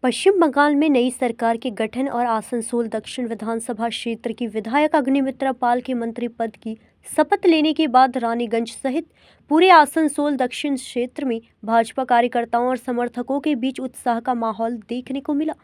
पश्चिम बंगाल में नई सरकार के गठन और आसनसोल दक्षिण विधानसभा क्षेत्र की विधायक अग्निमित्रा पाल के मंत्री पद की शपथ लेने के बाद रानीगंज सहित पूरे आसनसोल दक्षिण क्षेत्र में भाजपा कार्यकर्ताओं और समर्थकों के बीच उत्साह का माहौल देखने को मिला।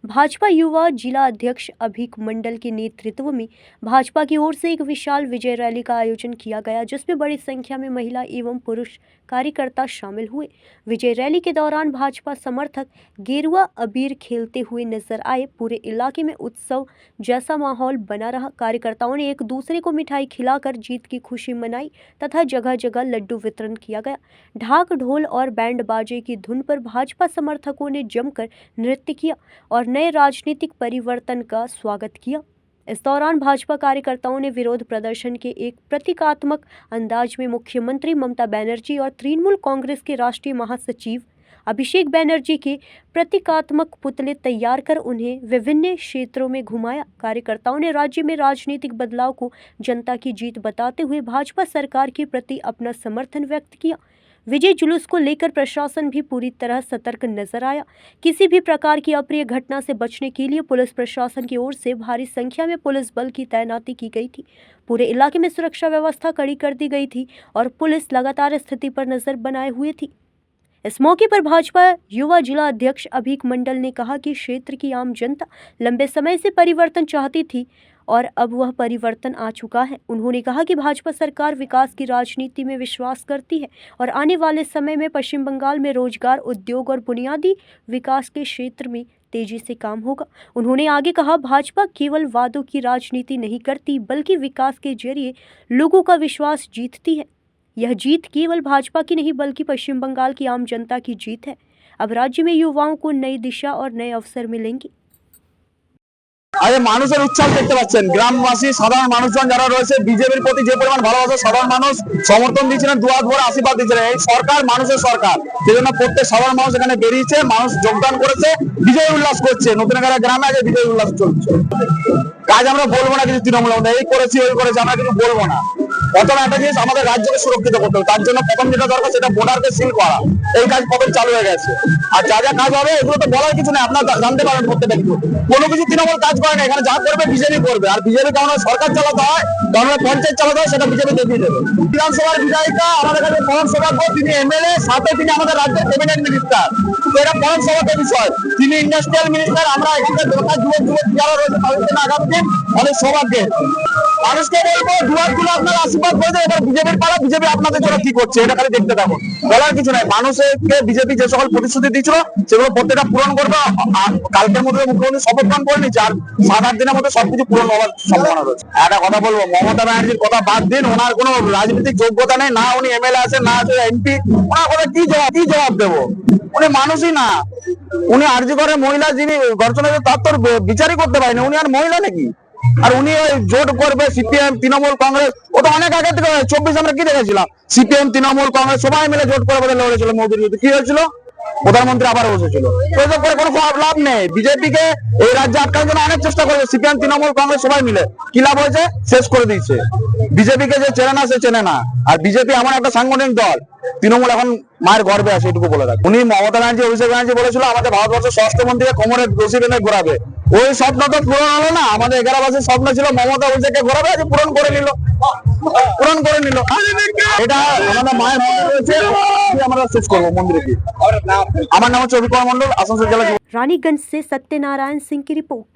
भाजपा युवा जिला अध्यक्ष अभीक मंडल के नेतृत्व में भाजपा की ओर से एक विशाल विजय रैली का आयोजन किया गया, जिसमें बड़ी संख्या में महिला एवं पुरुष कार्यकर्ता शामिल हुए। विजय रैली के दौरान भाजपा समर्थक गेरुआ अबीर खेलते हुए नजर आए। पूरे इलाके में उत्सव जैसा माहौल बना रहा। कार्यकर्ताओं ने एक दूसरे को मिठाई खिलाकर जीत की खुशी मनाई तथा जगह जगह लड्डू वितरण किया गया। ढाक ढोल और बैंड बाजे की धुन पर भाजपा समर्थकों ने जमकर नृत्य किया और नए राजनीतिक परिवर्तन का स्वागत किया। इस दौरान भाजपा कार्यकर्ताओं ने विरोध प्रदर्शन के एक प्रतीकात्मक अंदाज में मुख्यमंत्री ममता बनर्जी और तृणमूल कांग्रेस के राष्ट्रीय महासचिव अभिषेक बनर्जी के प्रतीकात्मक पुतले तैयार कर उन्हें विभिन्न क्षेत्रों में घुमाया। कार्यकर्ताओं ने राज्य में राजनीतिक बदलाव को जनता की जीत बताते हुए भाजपा सरकार के प्रति अपना समर्थन व्यक्त किया। विजय जुलूस को लेकर प्रशासन भी पूरी तरह सतर्क नजर आया। किसी भी प्रकार की अप्रिय घटना से बचने के लिए पुलिस प्रशासन की ओर से भारी संख्या में पुलिस बल की तैनाती की गई थी। पूरे इलाके में सुरक्षा व्यवस्था कड़ी कर दी गई थी और पुलिस लगातार स्थिति पर नजर बनाए हुए थी। इस मौके पर भाजपा युवा जिला अध्यक्ष अभीक मंडल ने कहा कि क्षेत्र की आम जनता लंबे समय से परिवर्तन चाहती थी और अब वह परिवर्तन आ चुका है। उन्होंने कहा कि भाजपा सरकार विकास की राजनीति में विश्वास करती है और आने वाले समय में पश्चिम बंगाल में रोजगार, उद्योग और बुनियादी विकास के क्षेत्र में तेजी से काम होगा। उन्होंने आगे कहा, भाजपा केवल वादों की राजनीति नहीं करती बल्कि विकास के जरिए लोगों का विश्वास जीतती है। यह जीत केवल भाजपा की नहीं बल्कि पश्चिम बंगाल की आम जनता की जीत है। अब राज्य में युवाओं को नई दिशा और नए अवसर मिलेंगे। আরে মানুষের উচ্ছ্বাস দেখতে পাচ্ছেন, গ্রামবাসী সাধারণ মানুষজন যারা রয়েছে বিজেপির প্রতি যে পরিমাণ ভালোবাসা সাধারণ মানুষ সমর্থন দিচ্ছিলেন, দুয়াত ভরে আশীর্বাদ দিচ্ছিলেন। এই সরকার মানুষের সরকার, সেজন্য প্রত্যেক সাধারণ মানুষ এখানে বেরিয়েছে, মানুষ যোগদান করেছে, বিজয় উল্লাস করছে। নতুন গ্রামে আগে বিজয় উল্লাস চলছে। কাজ আমরা বলবো না কিছু তৃণমূল এই করেছি ওই করেছি, আমরা কিছু বলবো না। প্রথম একটা জিনিস আমাদের রাজ্যকে সুরক্ষিত করতে হবে, তার জন্য প্রথম যেটা দরকার সেটা বর্ডারকে সিল করা। এই কাজ প্রথম চালু হয়ে গেছে। আর যা যা কাজ হবে এগুলো তো বলার কিছু নেই, আপনারা জানতে পারেন প্রত্যেকটা কিছু। কোনো কিছু তৃণমূল কাজ করে না, এখানে যা করবে বিজেপি করবে। আর বিজেপি কারণ সরকার চালাতে হয়, কারণ পঞ্চায়েত চালাতে হয়, সেটা বিজেপি দেখিয়ে দেবে। বিধানসভার বিধায়িকা আমাদের কাছে পরম সৌভাগ্য, তিনি এমএলএ, সাথে তিনি আমাদের রাজ্যের ক্যাবিনেট মিনিস্টার। এটা পরম সৌভাগ্যের বিষয়। তিনি ইন্ডাস্ট্রিয়াল মিনিস্টার। আমরা এখানকার দরকার যুবক যুবক যারা রয়েছে তাদের জন্য আগামী দিন অনেক সৌভাগ্যের। মানুষকে বলবো দুয়ারগুলো আপনারা আশীর্বাদ করে দেন। এবার বিজেপির পালা, বিজেপি আপনাদের জন্য কি করছে এটা খালি দেখতে থাকুন, বলার কিছু নাই। মানুষকে বিজেপি যে সকল প্রতিশ্রুতি দিচ্ছিল সেগুলো প্রত্যেকটা পূরণ করবে। কালকের মধ্যে মুখ্যমন্ত্রী শপথ গ্রহণ করে নিচ্ছে, আর 7-8 দিনের মধ্যে সবকিছু পূরণ হওয়ার সম্ভাবনা রয়েছে। একটা কথা বলবো, মমতা ব্যানার্জির কথা বাদ দিন, ওনার কোনো রাজনৈতিক যোগ্যতা নেই, না উনি এমএলএ আছে না আছে এমপি। ওনার কথা কি জবাব দেবো? উনি মানুষই না। উনি আরজি করে মহিলা যিনি ধর্ষণ হয়েছে তার তো বিচারই করতে পারেনি, উনি আর মহিলা নাকি? আর উনি জোট করবে সিপিএম তৃণমূল কংগ্রেস, ও তো অনেক আগে থেকে 24 আমরা কি দেখেছিলাম, সিপিএম তৃণমূল কংগ্রেস সবাই মিলে জোট করে বলে লড়েছিল মোদির বিরুদ্ধে। কি হয়েছিল? প্রধানমন্ত্রী আবার বসেছিল। এসব করে কোনো লাভ নেই। বিজেপিকে এই রাজ্যে আটকানোর জন্য অনেক চেষ্টা করেছে সিপিএম তৃণমূল কংগ্রেস সবাই মিলে। কি লাভ হয়েছে? শেষ করে দিয়েছে। বিজেপিকে যে চেনে না সে চেনে না। আর বিজেপি এমন একটা সাংগঠনিক দল, তৃণমূল এখন মায়ের গর্বে আছে, এটুকু বলে রাখ। উনি মমতা ব্যানার্জি অভিষেক ব্যানার্জি বলেছিল আমাদের ভারতবর্ষের স্বরাষ্ট্রমন্ত্রীকে কোমরে রশি বেঁধে ঘোরাবে। ওই স্বপ্ন তো পূরণ হলো না। আমাদের 11 বছর স্বপ্ন ছিল মমতা অভিষেককে ঘোরাবে, আজ পূরণ করে নিল। এটা আমাদের মায়ের মন্দির রয়েছে, আমরা শেষ করবো মন্দিরে কি। আমার নাম হচ্ছে অভিক মন্ডল, আসানসোল জেলা। रानीगंज से सत्यनारायण सिंह की रिपोर्ट।